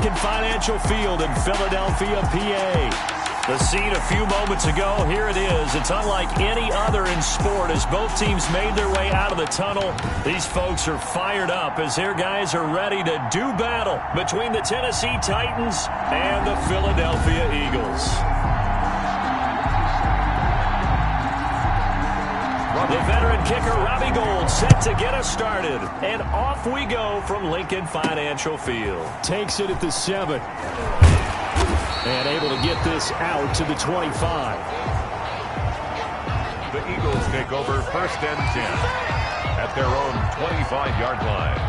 Lincoln Financial Field in Philadelphia, PA. The scene a few moments ago, here it is. It's unlike any other in sport as both teams made their way out of the tunnel. These folks are fired up as their guys are ready to do battle between the Tennessee Titans and the Philadelphia Eagles. The veteran kicker, Robbie Gould, set to get us started. And off we go from Lincoln Financial Field. Takes it at the 7. And able to get this out to the 25. The Eagles take over 1st and 10 at their own 25-yard line.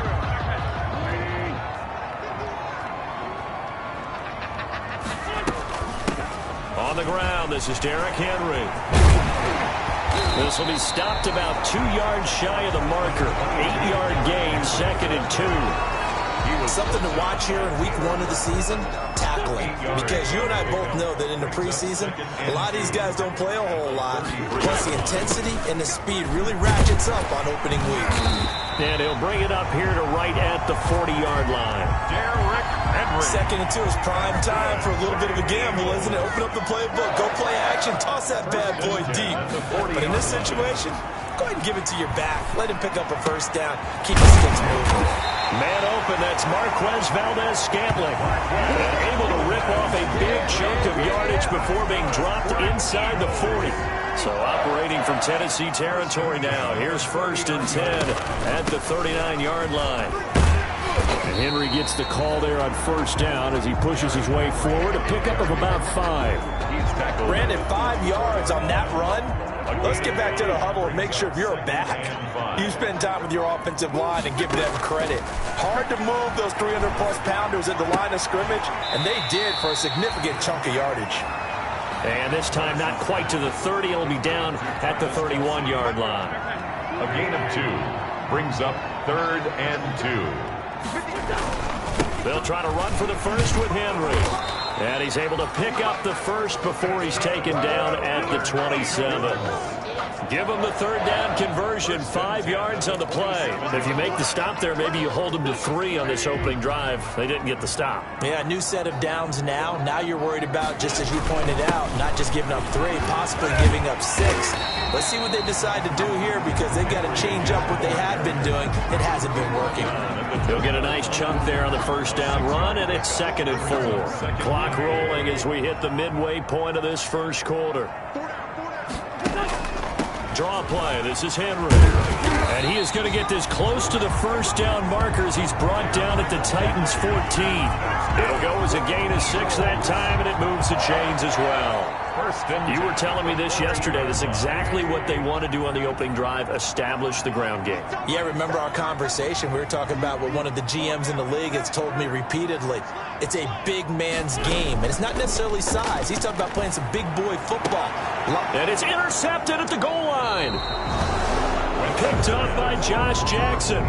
On the ground, this is Derrick Henry. This will be stopped about 2 yards shy of the marker. 8-yard gain, 2nd and 2. Something to watch here in week 1 of the season, tackling. Because you and I both know that in the preseason, a lot of these guys don't play a whole lot. Plus the intensity and the speed really ratchets up on opening week. And he'll bring it up here to right at the 40-yard line. Derrick Henry. 2nd and 2 is prime time for a little bit of a gamble, isn't it? Open up the playbook, go play action, toss that bad boy deep. But in this situation, go ahead and give it to your back. Let him pick up a 1st down. Keep the sticks moving. Man open, that's Marquez Valdez-Scantling. Able to rip off a big chunk of yardage before being dropped inside the 40. So operating from Tennessee territory now. Here's 1st and 10 at the 39-yard line. And Henry gets the call there on 1st down as he pushes his way forward. A pickup of about 5. Brandon, 5 yards on that run. Let's get back to the huddle and make sure if you're a back, you spend time with your offensive line and give them credit. Hard to move those 300-plus pounders at the line of scrimmage, and they did for a significant chunk of yardage. And this time not quite to the 30. It'll be down at the 31-yard line. A gain of 2 brings up 3rd and 2. They'll try to run for the 1st with Henry. And he's able to pick up the 1st before he's taken down at the 27. Give him the 3rd down conversion, 5 yards on the play. If you make the stop there, maybe you hold them to 3 on this opening drive. They didn't get the stop. Yeah, new set of downs now. Now you're worried about, just as you pointed out, not just giving up 3, possibly giving up 6. Let's see what they decide to do here because they've got to change up what they had been doing. It hasn't been working. He'll get a nice chunk there on the 1st down run, and it's 2nd and 4. Clock rolling as we hit the midway point of this 1st quarter. Draw play. This is Henry. And he is going to get this close to the 1st down markers. He's brought down at the Titans 14. It'll go as a gain of 6 that time, and it moves the chains as well. You were telling me this yesterday. That's exactly what they want to do on the opening drive, establish the ground game. Yeah, remember our conversation. We were talking about what one of the GMs in the league has told me repeatedly. It's a big man's game, and it's not necessarily size. He's talking about playing some big boy football. And it's intercepted at the goal line. Picked up by Josh Jackson.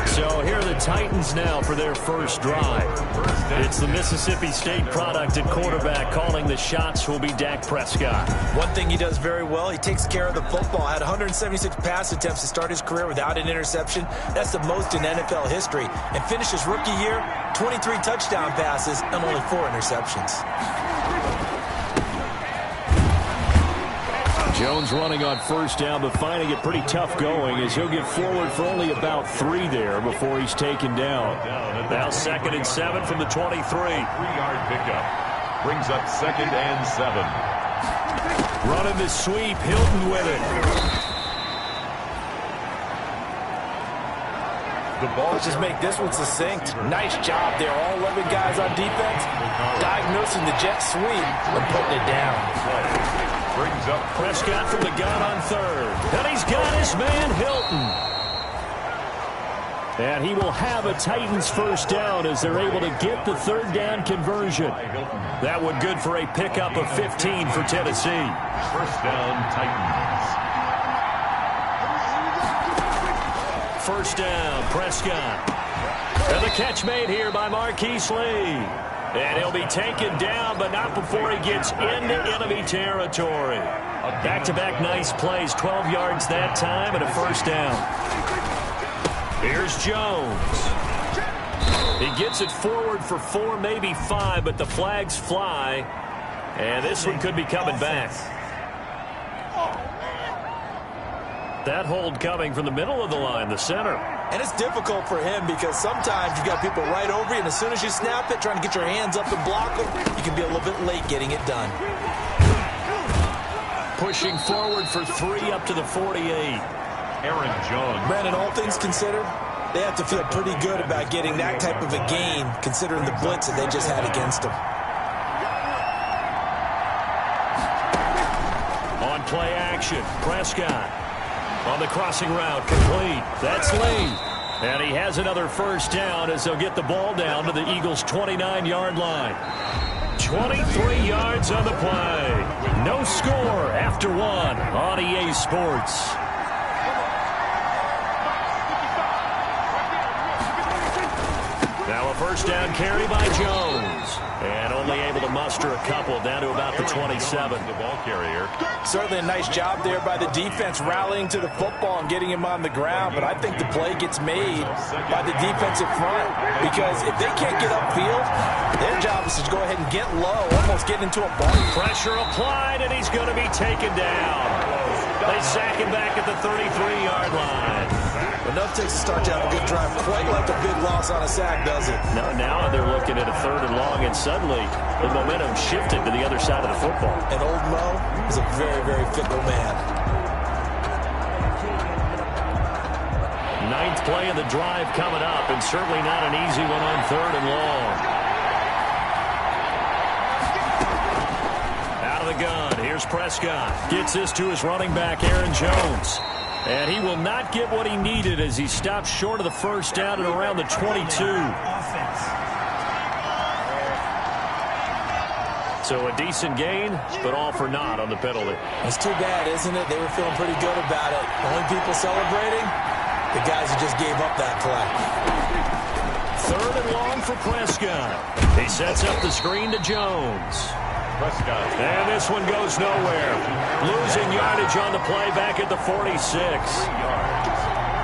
So here are the Titans now for their 1st drive. It's the Mississippi State product at quarterback. Calling the shots will be Dak Prescott. One thing he does very well, he takes care of the football. Had 176 pass attempts to start his career without an interception. That's the most in NFL history. And finished his rookie year, 23 touchdown passes and only 4 interceptions. Jones running on 1st down, but finding it pretty tough going as he'll get forward for only about 3 there before he's taken down. Now 2nd and 7 from the 23. 3-yard pickup brings up 2nd and 7. Running the sweep, Hilton with it. Let's just make this one succinct. Nice job there. All 11 guys on defense diagnosing the jet sweep and putting it down. Brings up Prescott from the gun on 3rd. And he's got his man, Hilton. And he will have a Titans 1st down as they're able to get the 3rd down conversion. That one good for a pickup of 15 for Tennessee. 1st down, Titans. 1st down, Prescott. And the catch made here by Marquise Lee. And he'll be taken down, but not before he gets into enemy territory. Back-to-back nice plays, 12 yards that time and a 1st down. Here's Jones. He gets it forward for 4, maybe 5, but the flags fly. And this one could be coming back. That hold coming from the middle of the line, the center. And it's difficult for him because sometimes you got people right over you, and as soon as you snap it, trying to get your hands up and block them, you can be a little bit late getting it done. Pushing forward for 3 up to the 48. Aaron Jones. Brandon, all things considered, they have to feel pretty good about getting that type of a gain considering the blitz that they just had against them. On play action, Prescott. On the crossing route, complete. That's Lee. And he has another first down as they'll get the ball down to the Eagles' 29-yard line. 23 yards on the play. No score after 1 on EA Sports. Now a first down carry by Jones. And only able to muster a couple down to about the 27. The ball carrier. Certainly a nice job there by the defense rallying to the football and getting him on the ground, but I think the play gets made by the defensive front because if they can't get upfield, their job is to go ahead and get low, almost get into a ball. Pressure applied, and he's going to be taken down. They sack him back at the 33-yard line. Enough takes to start to have a good drive, quite like a big loss on a sack, does it? Now they're looking at a 3rd and long, and suddenly the momentum shifted to the other side of the football. And old Mo is a very, very fickle man. 9th play of the drive coming up, and certainly not an easy one on 3rd and long. Out of the gun, here's Prescott. Gets this to his running back, Aaron Jones. And he will not get what he needed as he stops short of the first down at around the 22. So a decent gain, but all for naught on the penalty. It's too bad, isn't it? They were feeling pretty good about it. Only people celebrating, the guys who just gave up that play. 3rd and long for Prescott. He sets up the screen to Jones. Prescott. And this one goes nowhere. Losing yardage on the play back at the 46.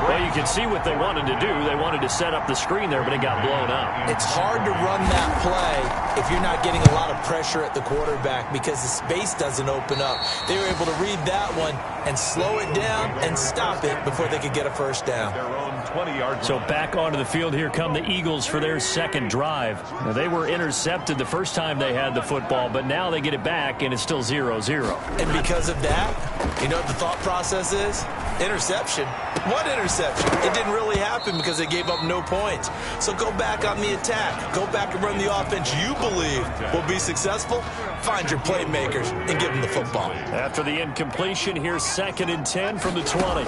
Well, you can see what they wanted to do. They wanted to set up the screen there, but it got blown up. It's hard to run that play if you're not getting a lot of pressure at the quarterback because the space doesn't open up. They were able to read that one and slow it down and stop it before they could get a first down. Their own 20-yard. So back onto the field here come the Eagles for their 2nd drive. Now, they were intercepted the first time they had the football, but now they get it back, and it's still 0-0. And because of that, you know what the thought process is? Interception. What interception? It didn't really happen because they gave up no points. So go back on the attack. Go back and run the offense you believe will be successful. Find your playmakers and give them the football. After the incompletion, here's 2nd and 10 from the 20.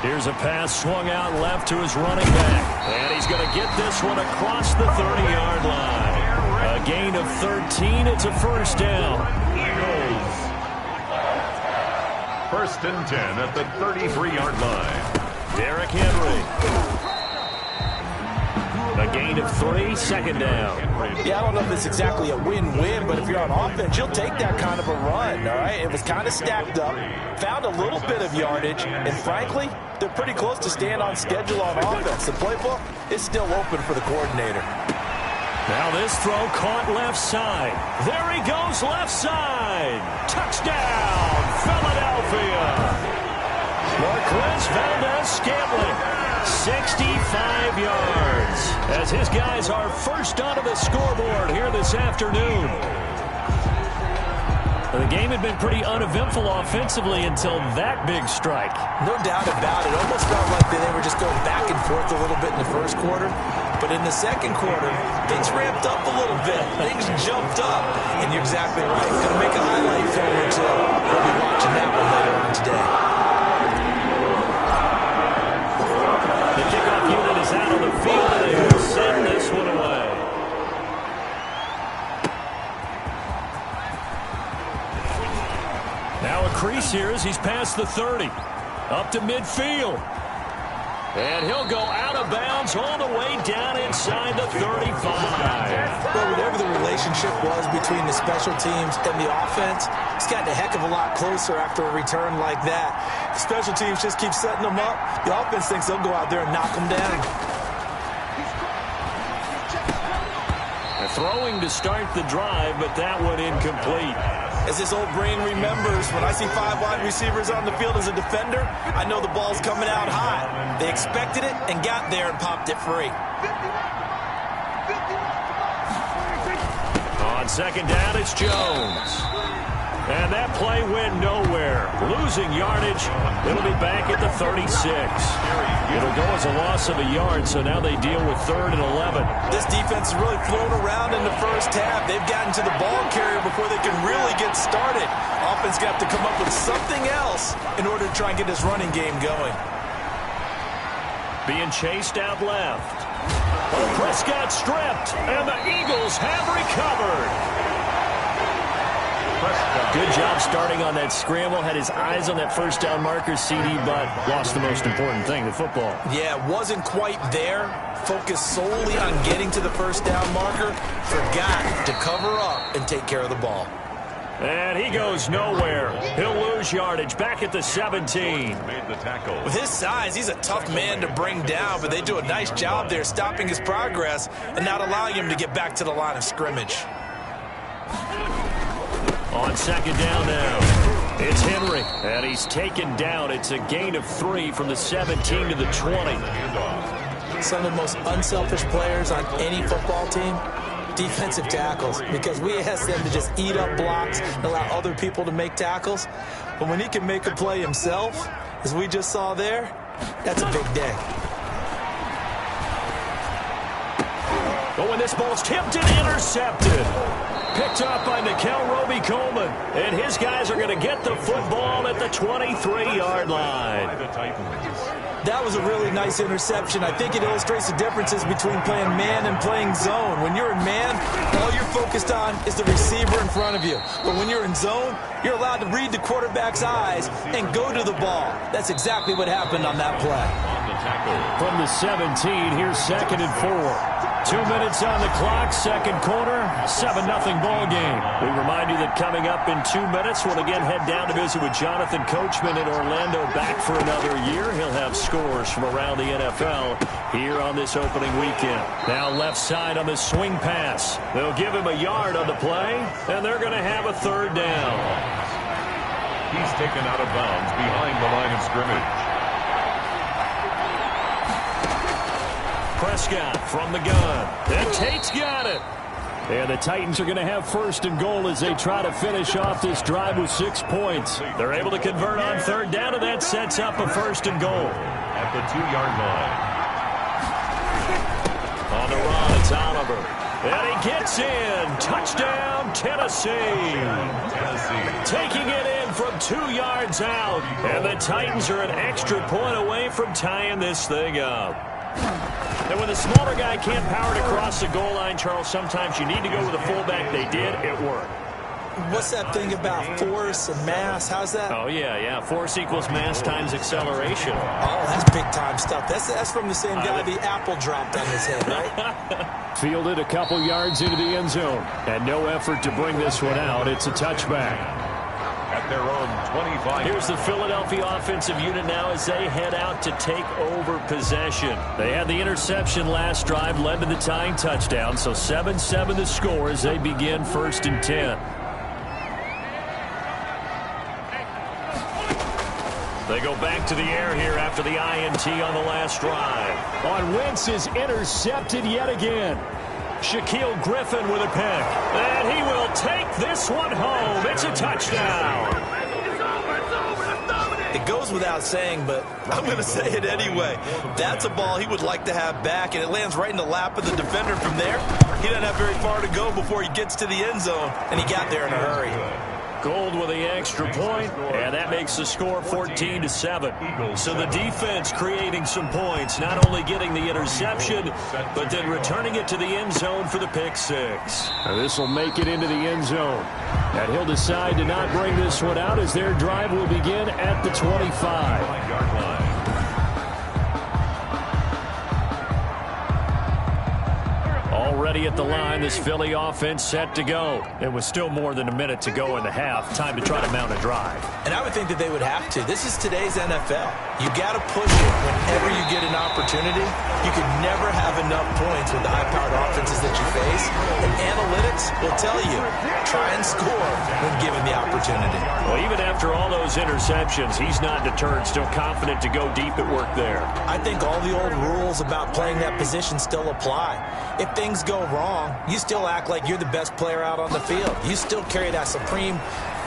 Here's a pass swung out left to his running back. And he's going to get this one across the 30-yard line. A gain of 13. It's a first down. First and 10 at the 33-yard line. Derrick Henry. A gain of 3, 2nd down. Yeah, I don't know if it's exactly a win-win, but if you're on offense, you'll take that kind of a run, all right? It was kind of stacked up, found a little bit of yardage, and frankly, they're pretty close to staying on schedule on offense. The playbook is still open for the coordinator. Now this throw caught left side. There he goes, left side. Touchdown, Philadelphia. Marquez Valdez-Scantling, 65 yards, as his guys are first onto the scoreboard here this afternoon. The game had been pretty uneventful offensively until that big strike. No doubt about it. Almost felt like they were just going back and forth a little bit in the first quarter. But in the second quarter, things ramped up a little bit. Things jumped up. And you're exactly right. Going to make a highlight film or two. We'll be watching that one later on today. The kickoff unit is out on the field, and they will send this one away. Now a crease here as he's past the 30. Up to midfield. And he'll go out of bounds all the way down inside the 35. Well, whatever the relationship was between the special teams and the offense, it's gotten a heck of a lot closer after a return like that. The special teams just keep setting them up. The offense thinks they'll go out there and knock them down. Throwing to start the drive, but that one incomplete. As his old brain remembers, when I see 5 wide receivers on the field as a defender, I know the ball's coming out high. They expected it and got there and popped it free. On second down, it's Jones. And that play went nowhere. Losing yardage. It'll be back at the 36. It'll go as a loss of a yard, so now they deal with 3rd and 11. This defense has really flown around in the first half. They've gotten to the ball carrier before they can really get started. Offense got to come up with something else in order to try and get this running game going. Being chased out left. Prescott stripped, and the Eagles have recovered. Good job starting on that scramble. Had his eyes on that first down marker, CD, but lost the most important thing, the football. Yeah, wasn't quite there. Focused solely on getting to the first down marker. Forgot to cover up and take care of the ball. And he goes nowhere. He'll lose yardage back at the 17. Made the tackle. With his size, he's a tough man to bring down, but they do a nice job there stopping his progress and not allowing him to get back to the line of scrimmage. On second down now, it's Henry, and he's taken down. It's a gain of 3 from the 17 to the 20. Some of the most unselfish players on any football team, defensive tackles, because we ask them to just eat up blocks and allow other people to make tackles. But when he can make a play himself, as we just saw there, that's a big day. Oh, and this ball's tipped and intercepted. Picked up by Nickel Roby-Coleman. And his guys are going to get the football at the 23-yard line. That was a really nice interception. I think it illustrates the differences between playing man and playing zone. When you're in man, all you're focused on is the receiver in front of you. But when you're in zone, you're allowed to read the quarterback's eyes and go to the ball. That's exactly what happened on that play. From the 17, here's 2nd and 4. 2 minutes on the clock, second quarter, 7-0 ball game. We remind you that coming up in 2 minutes, we'll again head down to visit with Jonathan Coachman in Orlando, back for another year. He'll have scores from around the NFL here on this opening weekend. Now left side on the swing pass. They'll give him a yard on the play, and they're going to have a 3rd down. He's taken out of bounds behind the line of scrimmage. Prescott from the gun. And Tate's got it. And the Titans are going to have 1st and goal as they try to finish off this drive with 6 points. They're able to convert on 3rd down, and that sets up a 1st and goal. At the 2-yard line. On the run, it's Oliver. And he gets in. Touchdown, Tennessee. Taking it in from 2 yards out. And the Titans are an extra point away from tying this thing up. And when the smaller guy can't power it across the goal line, Charles, sometimes you need to go with a fullback. They did. It worked. What's that thing about force and mass? How's that? Oh, yeah. Force equals mass times acceleration. Oh, that's big-time stuff. That's from the same guy the apple dropped on his head, right? Fielded a couple yards into the end zone. And no effort to bring this one out. It's a touchback. At their own 25. Here's the Philadelphia offensive unit now as they head out to take over possession. They had the interception last drive, led to the tying touchdown, so 7-7 the score as they begin 1st and 10. They go back to the air here after the INT on the last drive. On Wentz is intercepted yet again. Shaquille Griffin with a pick. And he will take this one home. It's a touchdown. It goes without saying, but I'm going to say it anyway. That's a ball he would like to have back, and it lands right in the lap of the defender from there. He doesn't have very far to go before he gets to the end zone, and he got there in a hurry. Gold with the extra point, and that makes the score 14-7. So the defense creating some points, not only getting the interception, but then returning it to the end zone for the pick six. This will make it into the end zone. And he'll decide to not bring this one out as their drive will begin at the 25. ready at the line. This Philly offense set to go. It was still more than a minute to go in the half. Time to try to mount a drive. And I would think that they would have to. This is today's NFL. You got to push it whenever you get an opportunity. You can never have enough points with the high-powered offenses that you face. And analytics will tell you, try and score when given the opportunity. Well, even after all those interceptions, he's not deterred, still confident to go deep at work there. I think all the old rules about playing that position still apply. If things go wrong, you still act like you're the best player out on the field. You still carry that supreme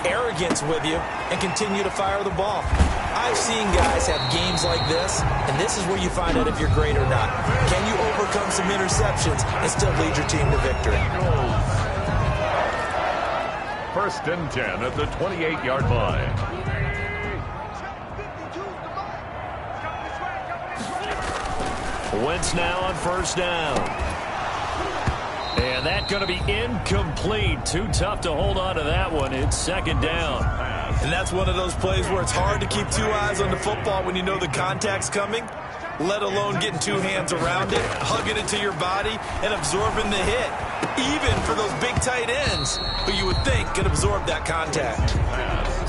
arrogance with you and continue to fire the ball. I've seen guys have games like this, and this is where you find out if you're great or not. Can you overcome some interceptions and still lead your team to victory? First and 10 at the 28-yard line. Wentz now on first down. And that's going to be incomplete. Too tough to hold on to that one. It's second down. And that's one of those plays where it's hard to keep two eyes on the football when you know the contact's coming, let alone getting two hands around it, hugging it to your body, and absorbing the hit. Even for those big tight ends who you would think could absorb that contact.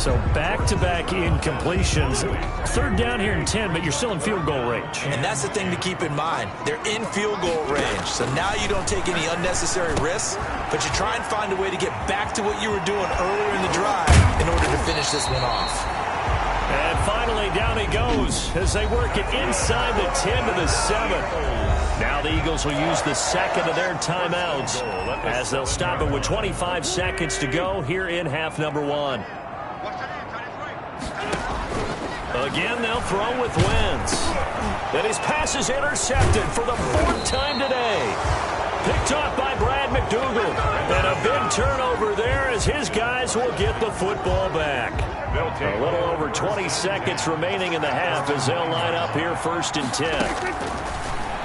So back-to-back incompletions. Third down here in 10, but you're still in field goal range. And that's the thing to keep in mind. They're in field goal range. So now you don't take any unnecessary risks, but you try and find a way to get back to what you were doing earlier in the drive in order to finish this one off. And finally, down he goes as they work it inside the 10 to the 7. Now the Eagles will use the second of their timeouts as they'll stop it with 25 seconds to go here in half number 1. Again, they'll throw with Wentz. And his pass is intercepted for the 4th time today. Picked off by Brad McDougal. And a big turnover there as his guys will get the football back. A little over 20 seconds remaining in the half as they'll line up here first and 10.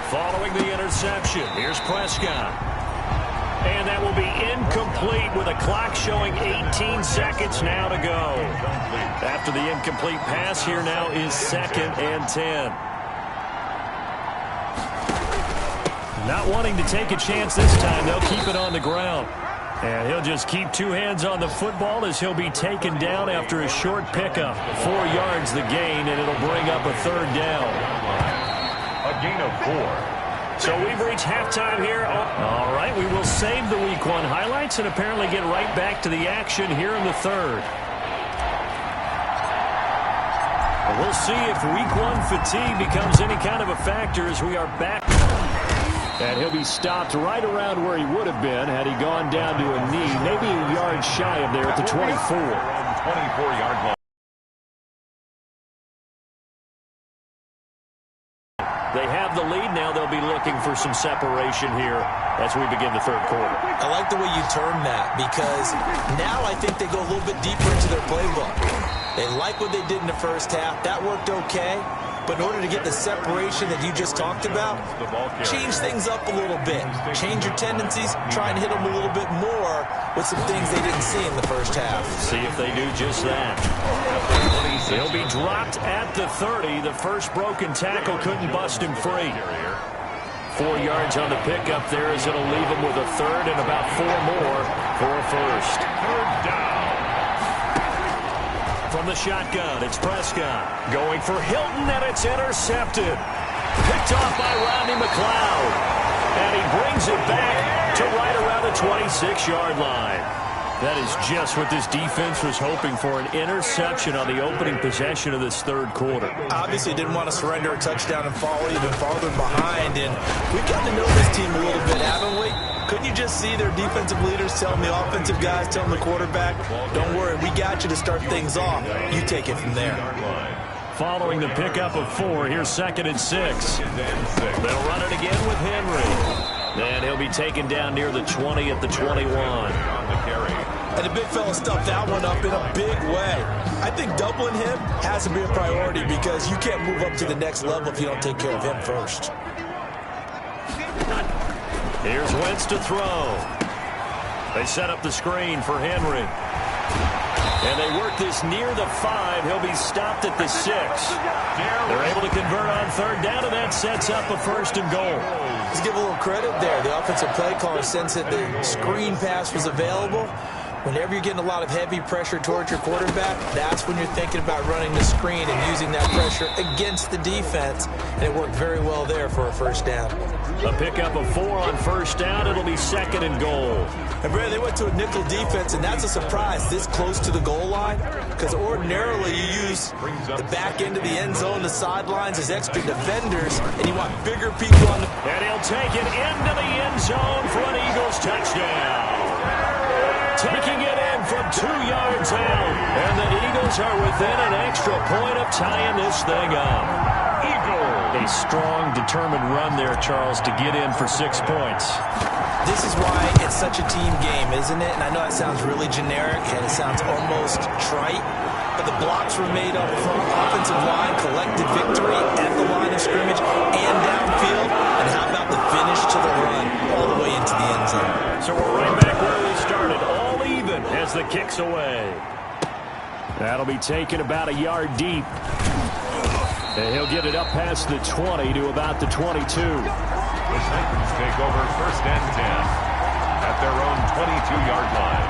Following the interception, here's Prescott. And that will be incomplete with a clock showing 18 seconds now to go. After the incomplete pass, here now is second and 10. Not wanting to take a chance this time, they'll keep it on the ground. And he'll just keep two hands on the football as he'll be taken down after a short pickup. 4 yards the gain, and it'll bring up a third down. A gain of 4. So we've reached halftime here. All right, we will save the Week 1 highlights and apparently get right back to the action here in the third. And we'll see if Week 1 fatigue becomes any kind of a factor as we are back. And he'll be stopped right around where he would have been had he gone down to a knee, maybe a yard shy of there at the 24. 24-yard line. They have the lead. Now they'll be looking for some separation here as we begin the third quarter. I like the way you term that because now I think they go a little bit deeper into their playbook. They like what they did in the first half. That worked okay. But in order to get the separation that you just talked about, change things up a little bit. Change your tendencies. Try and hit them a little bit more with some things they didn't see in the first half. See if they do just that. He'll be dropped at the 30. The first broken tackle couldn't bust him free. 4 yards on the pickup there as it'll leave him with a third and about 4 more for a first. Third down. From the shotgun, it's Prescott. Going for Hilton, and it's intercepted. Picked off by Rodney McLeod. And he brings it back to right around the 26-yard line. That is just what this defense was hoping for, an interception on the opening possession of this third quarter. Obviously didn't want to surrender a touchdown and fall even farther behind. And we've gotten to know this team a little bit, haven't we? Couldn't you just see their defensive leaders telling the offensive guys, telling the quarterback, don't worry, we got you to start things off. You take it from there. Following the pickup of 4, here's second and 6. They'll run it again with Henry. And he'll be taken down near the 20 at the 21. And the big fella stuffed that one up in a big way. I think doubling him has to be a priority because you can't move up to the next level if you don't take care of him first. Here's Wentz to throw. They set up the screen for Henry. And they work this near the 5. He'll be stopped at the 6. They're able to convert on third down, and that sets up a 1st and goal. Let's give a little credit there. The offensive play caller sensed that the screen pass was available. Whenever you're getting a lot of heavy pressure towards your quarterback, that's when you're thinking about running the screen and using that pressure against the defense. And it worked very well there for a 1st down. A pickup of 4 on 1st down. It'll be 2nd and goal. And Brad, they went to a nickel defense, and that's a surprise this close to the goal line, because ordinarily you use the back end of the end zone, the sidelines as extra defenders, and you want bigger people on the... And he'll take it into the end zone for an Eagles touchdown. Taking it in from 2 yards out. And the Eagles are within an extra point of tying this thing up. A strong, determined run there, Charles, to get in for 6 points. This is why it's such a team game, isn't it? And I know that sounds really generic, and it sounds almost trite, but the blocks were made up front. Offensive line, collected victory at the line of scrimmage and downfield. And how about the finish to the run all the way into the end zone? So we're right back where we started, all even as the kick's away. That'll be taken about a yard deep. And he'll get it up past the 20 to about the 22. The Titans take over 1st and 10 at their own 22-yard line.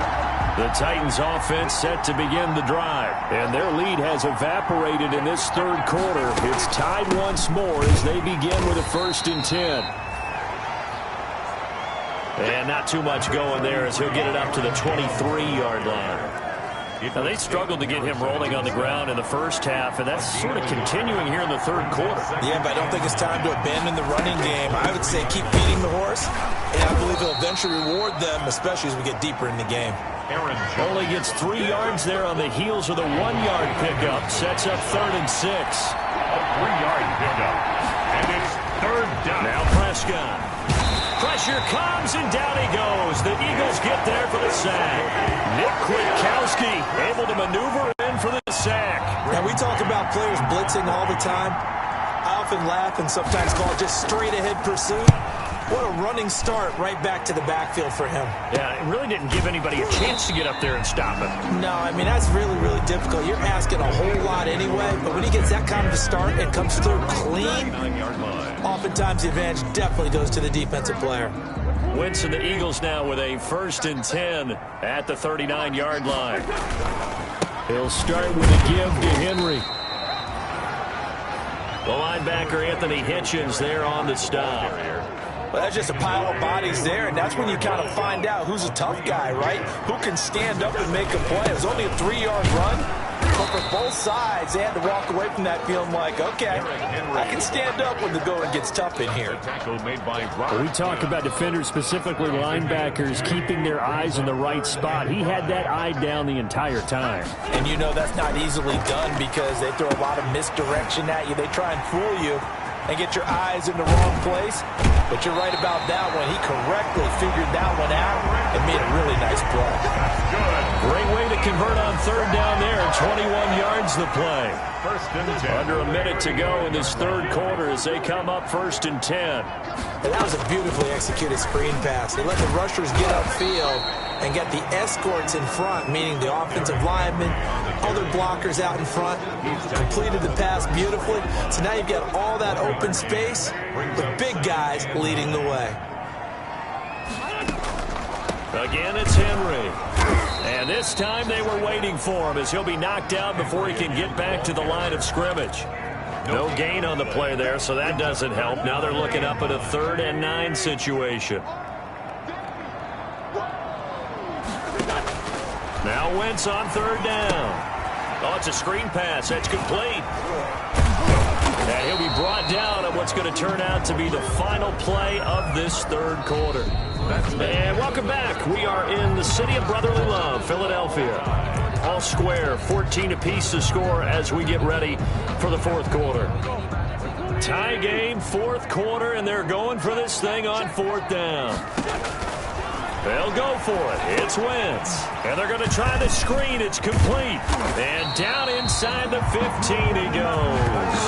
The Titans offense set to begin the drive. And their lead has evaporated in this 3rd quarter. It's tied once more as they begin with a 1st and 10. And not too much going there as he'll get it up to the 23-yard line. Now, they struggled to get him rolling on the ground in the 1st half, and that's sort of continuing here in the 3rd quarter. Yeah, but I don't think it's time to abandon the running game. I would say keep feeding the horse, and I believe he'll eventually reward them, especially as we get deeper in the game. Only gets 3 yards there on the heels of the 1-yard pickup. Sets up 3rd and 6. A 3-yard pickup, and it's 3rd down. Now Prescott. Pressure comes, and down he goes. The Eagles get there for the sack. Nick Kwiatkowski able to maneuver in for the sack. Now, we talk about players blitzing all the time. I often laugh and sometimes call it just straight-ahead pursuit. What a running start right back to the backfield for him. Yeah, it really didn't give anybody a chance to get up there and stop him. No, I mean, that's really, really difficult. You're asking a whole lot anyway, but when he gets that kind of a start and comes through clean, oftentimes the advantage definitely goes to the defensive player. Wentz and the Eagles now with a 1st and 10 at the 39-yard line. He'll start with a give to Henry. The linebacker, Anthony Hitchens, there on the stop. Well, that's just a pile of bodies there, and that's when you kind of find out who's a tough guy, right? Who can stand up and make a play. It was only a 3-yard run, but for both sides, they had to walk away from that feeling like, okay, I can stand up when the going gets tough in here. We talk about defenders, specifically linebackers, keeping their eyes in the right spot. He had that eye down the entire time. And you know that's not easily done because they throw a lot of misdirection at you. They try and fool you and get your eyes in the wrong place. But you're right about that one. He correctly figured that one out and made a really nice play. Great way to convert on 3rd down there. 21 yards the play. 1st and 10. Under a minute to go in this 3rd quarter as they come up 1st and 10. And that was a beautifully executed screen pass. They let the rushers get upfield and get the escorts in front, meaning the offensive linemen, other blockers out in front. Completed the pass beautifully. So now you've got all that open space with big guys leading the way. Again, it's Henry. And this time they were waiting for him as he'll be knocked out before he can get back to the line of scrimmage. No gain on the play there, so that doesn't help. Now they're looking up at a 3rd and 9 situation. Now Wentz on 3rd down. Oh, it's a screen pass. That's complete. And he'll be brought down at what's going to turn out to be the final play of this 3rd quarter. And welcome back. We are in the city of brotherly love, Philadelphia. All square, 14 apiece to score as we get ready for the 4th quarter. Tie game, 4th quarter, and they're going for this thing on 4th down. They'll go for it. It's Wentz. And they're going to try the screen. It's complete. And down inside the 15 he goes.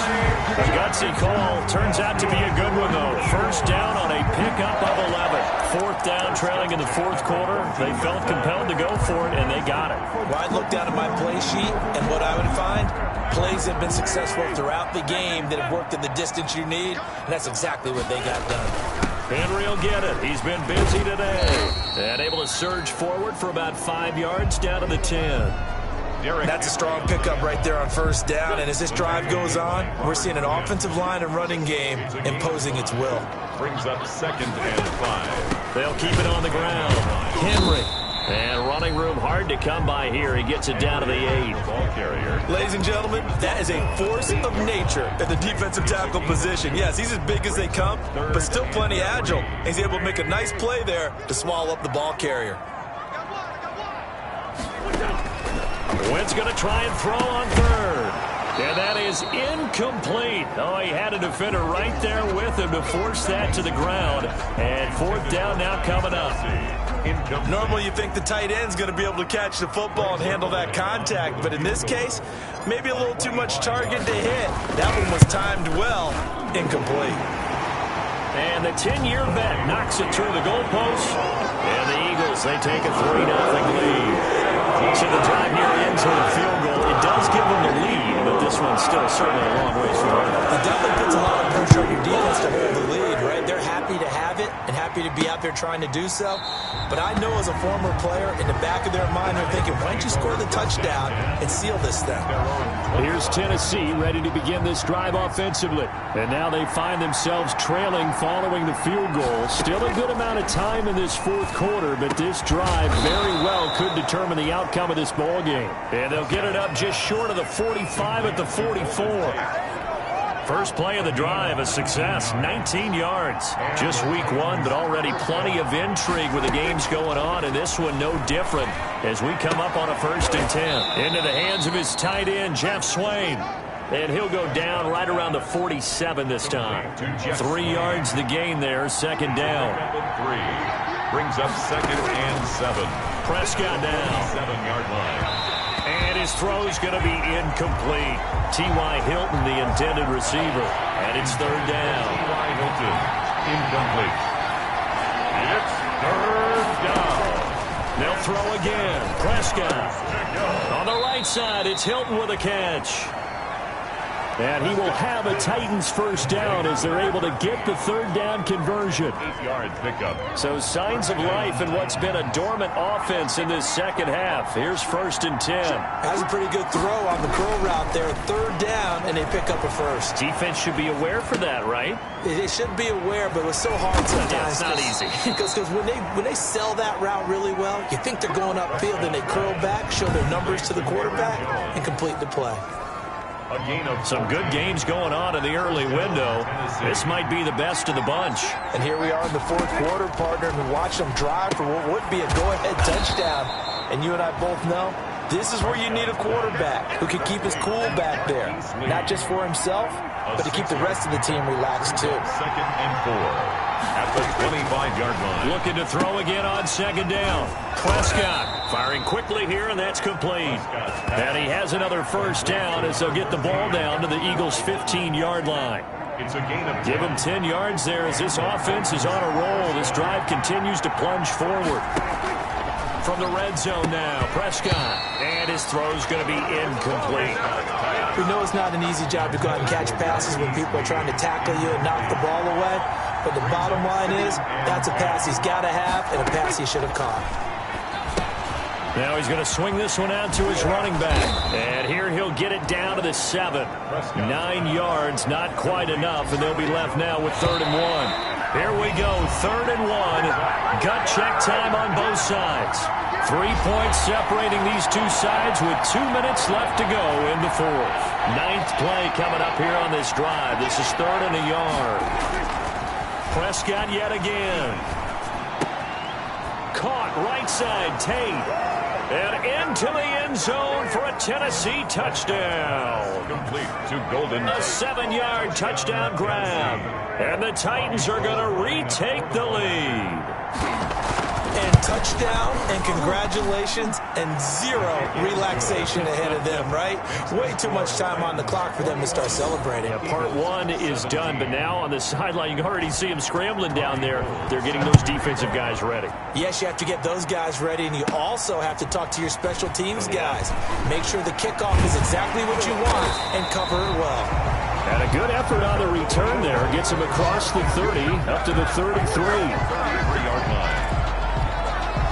A gutsy call. Turns out to be a good one, though. 1st down on a pickup of 11. 4th fourth down, trailing in the fourth quarter. They felt compelled to go for it, and they got it. Well, I'd look down at my play sheet, and what I would find, plays have been successful throughout the game that have worked in the distance you need, and that's exactly what they got done. Henry will get it. He's been busy today. And able to surge forward for about 5 yards down to the 10. That's a strong pickup right there on first down, and as this drive goes on, we're seeing an offensive line and running game imposing its will. Brings up 2nd and 5. They'll keep it on the ground. Henry. And running room hard to come by here. He gets it down to the 8. Ball carrier. Ladies and gentlemen, that is a force of nature at the defensive tackle position. Yes, he's as big as they come, but still plenty agile. He's able to make a nice play there to swallow up the ball carrier. Wentz going to try and throw on third. And that is incomplete. Oh, he had a defender right there with him to force that to the ground. And fourth down now coming up. Normally you think the tight end's going to be able to catch the football and handle that contact, but in this case, maybe a little too much target to hit. That one was timed well, incomplete. And the 10-year vet knocks it through the goalpost. And the Eagles, they take a 3-0 lead. So the drive near ends with a field goal. It does give them the lead, but this one's still certainly a long ways from over. It definitely puts a lot of pressure on your defense to hold the lead, right? They're happy to have it and happy to be out there trying to do so. But I know as a former player, in the back of their mind, they're thinking, why don't you score the touchdown and seal this thing? Here's Tennessee ready to begin this drive offensively. And now they find themselves trailing following the field goal. Still a good amount of time in this fourth quarter, but this drive very well could determine the outcome of this ball game. And they'll get it up just short of the 45 at the 44. First play of the drive, a success, 19 yards. Just week one, but already plenty of intrigue with the games going on, and this one no different as we come up on a 1st and 10. Into the hands of his tight end, Jeff Swain. And he'll go down right around the 47 this time. 3 yards the gain there, 2nd down. 3. Brings up 2nd and 7. Prescott down. 7-yard line. And his throw's going to be incomplete. T.Y. Hilton, the intended receiver. And it's 3rd down. T.Y. Hilton, incomplete. It's 3rd down. They'll throw again. Prescott. On the right side, it's Hilton with a catch. And he will have a Titans first down as they're able to get the 3rd down conversion. 8 yards pickup. So signs of life in what's been a dormant offense in this second half. Here's 1st and 10. That's a pretty good throw on the curl route there. 3rd down, and they pick up a first. Defense should be aware for that, right? They should be aware, but it was so hard sometimes. Yeah, it's not easy. Because when they sell that route really well, you think they're going upfield, and they curl back, show their numbers to the quarterback, and complete the play. Some good games going on in the early window. This might be the best of the bunch. And here we are in the fourth quarter, partner, and watch them drive for what would be a go-ahead touchdown. And you and I both know this is where you need a quarterback who can keep his cool back there. Not just for himself, but to keep the rest of the team relaxed too. 2nd and 4. At the 25-yard line. Looking to throw again on 2nd down. Prescott firing quickly here, and that's complete. And he has another first down as they'll get the ball down to the Eagles' 15-yard line. It's a gain of 10. Give him 10 yards there as this offense is on a roll. This drive continues to plunge forward. From the red zone now, Prescott. And his throw's going to be incomplete. We know it's not an easy job to go out and catch passes when people are trying to tackle you and knock the ball away. But the bottom line is, that's a pass he's got to have and a pass he should have caught. Now he's going to swing this one out to his running back. And here he'll get it down to the 7. 9 yards, not quite enough, and they'll be left now with 3rd and 1. Here we go, 3rd and 1. Gut check time on both sides. 3 points separating these two sides with 2 minutes left to go in the 4th. 9th play coming up here on this drive. This is 3rd and a yard. Prescott yet again. Caught right side, Tate. And into the end zone for a Tennessee touchdown. Complete to Golden. A 7-yard touchdown grab. And the Titans are going to retake the lead. And touchdown and congratulations and zero relaxation ahead of them, right? Way too much time on the clock for them to start celebrating. Yeah, part one is done, but now on the sideline, you can already see them scrambling down there. They're getting those defensive guys ready. Yes, you have to get those guys ready, and you also have to talk to your special teams guys. Make sure the kickoff is exactly what you want and cover it well. And a good effort on the return there. Gets him across the 30, up to the 33. 33-yard line.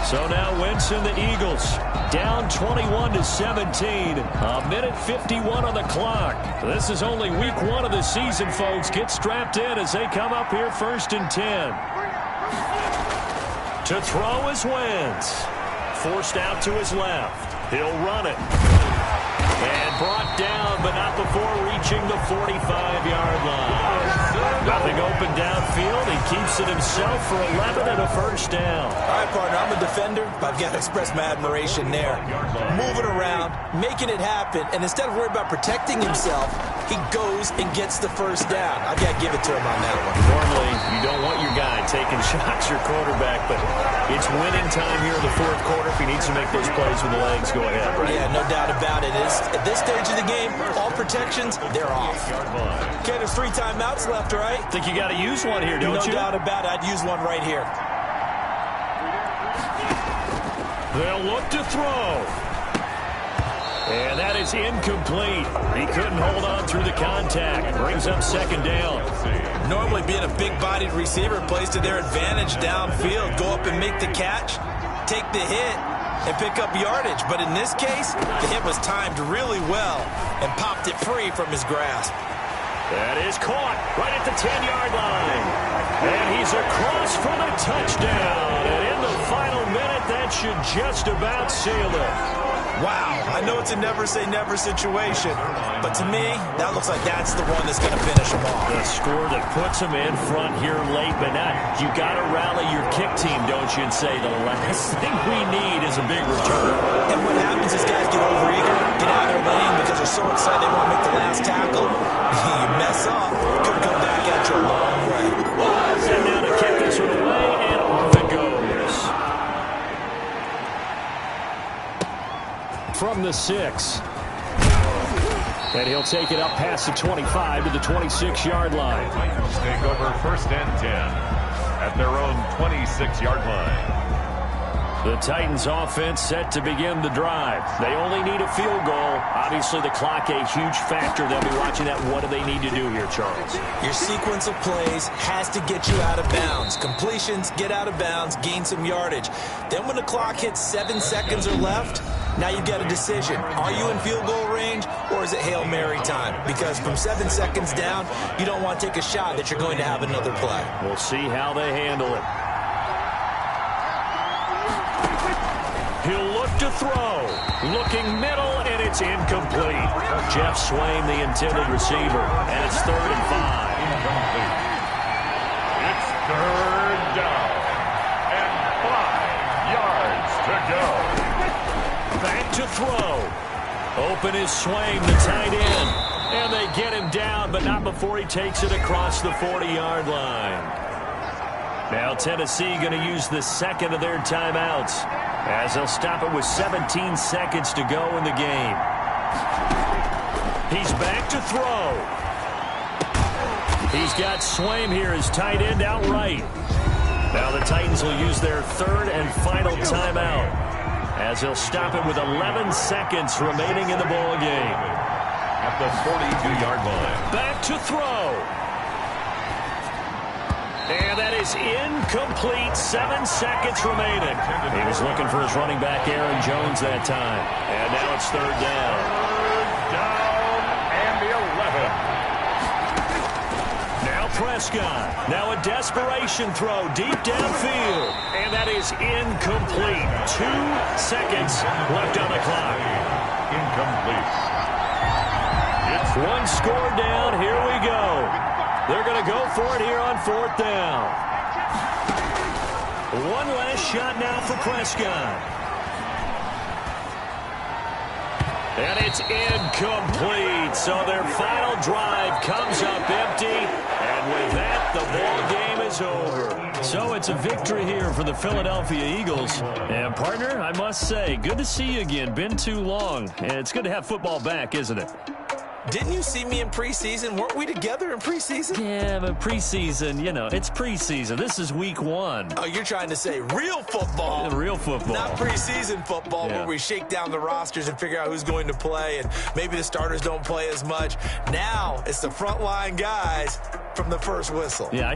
So now Wentz and the Eagles down 21-17. A minute 51 on the clock. This is only week one of the season, folks. Get strapped in as they come up here 1st and 10. To throw is Wentz. Forced out to his left. He'll run it. And brought down, but not before reaching the 45-yard line. Nothing open downfield. He keeps it himself for 11 and a first down. All right, partner, I'm a defender, but I've got to express my admiration there. Moving around, making it happen, and instead of worrying about protecting himself, he goes and gets the first down. I've got to give it to him on that one. Normally, you don't want your guy taking shots, your quarterback, but it's winning time here in the fourth quarter. If he needs to make those plays with the legs, go ahead, right? Yeah, no doubt about it. At this stage of the game, all protections, they're off. Okay, there's 3 timeouts left, right? Think you got to use one here, don't you? No doubt about it. I'd use one right here. They'll look to throw. And that is incomplete. He couldn't hold on through the contact. Brings up 2nd down. Normally being a big-bodied receiver plays to their advantage downfield. Go up and make the catch, take the hit, and pick up yardage. But in this case, the hit was timed really well and popped it free from his grasp. That is caught right at the 10-yard line. And he's across for the touchdown. And in the final minute, that should just about seal it. Wow, I know it's a never-say-never situation, but to me, that looks like that's the one that's going to finish them off. The score that puts them in front here late, but not. You got to rally your kick team, don't you, and say the last thing we need is a big return. And what happens is guys get overeager, get out of their lane because they're so excited they want to make the last tackle. You mess up, could come back at you a long way. And now to kick this one away, and off it goes. From the 6. And he'll take it up past the 25 to the 26-yard line. Titans take over 1st and 10 at their own 26-yard line. The Titans offense set to begin the drive. They only need a field goal. Obviously, the clock a huge factor. They'll be watching that. What do they need to do here, Charles? Your sequence of plays has to get you out of bounds. Completions, get out of bounds, gain some yardage. Then when the clock hits 7 seconds or left, now you've got a decision. Are you in field goal range, or is it Hail Mary time? Because from 7 seconds down, you don't want to take a shot that you're going to have another play. We'll see how they handle it. He'll look to throw. Looking middle, and it's incomplete. Jeff Swain, the intended receiver, and it's 3rd and 5. Incomplete. It's 3rd down and 5 yards to go. Back to throw. Open is Swain, the tight end. And they get him down, but not before he takes it across the 40-yard line. Now Tennessee going to use the 2nd of their timeouts, as they'll stop it with 17 seconds to go in the game. He's back to throw. He's got Swain here as tight end outright. Now the Titans will use their 3rd and final timeout, as they'll stop it with 11 seconds remaining in the ball game. At the 42-yard line. Back to throw. And that is incomplete. 7 seconds remaining. He was looking for his running back, Aaron Jones, that time. And now it's 3rd down. 3rd down and 11. Now Prescott. Now a desperation throw deep downfield. And that is incomplete. 2 seconds left on the clock. Incomplete. It's 1 score down. Here we go. They're going to go for it here on 4th down. 1 last shot now for Prescott. And it's incomplete. So their final drive comes up empty. And with that, the ball game is over. So it's a victory here for the Philadelphia Eagles. And, partner, I must say, good to see you again. Been too long. And it's good to have football back, isn't it? Didn't you see me in preseason? Weren't we together in preseason? Yeah, but preseason, you know, it's preseason. This is week 1. Oh, you're trying to say real football. Real football. Not preseason football where we shake down the rosters and figure out who's going to play, and maybe the starters don't play as much. Now it's the frontline guys from the first whistle. Yeah,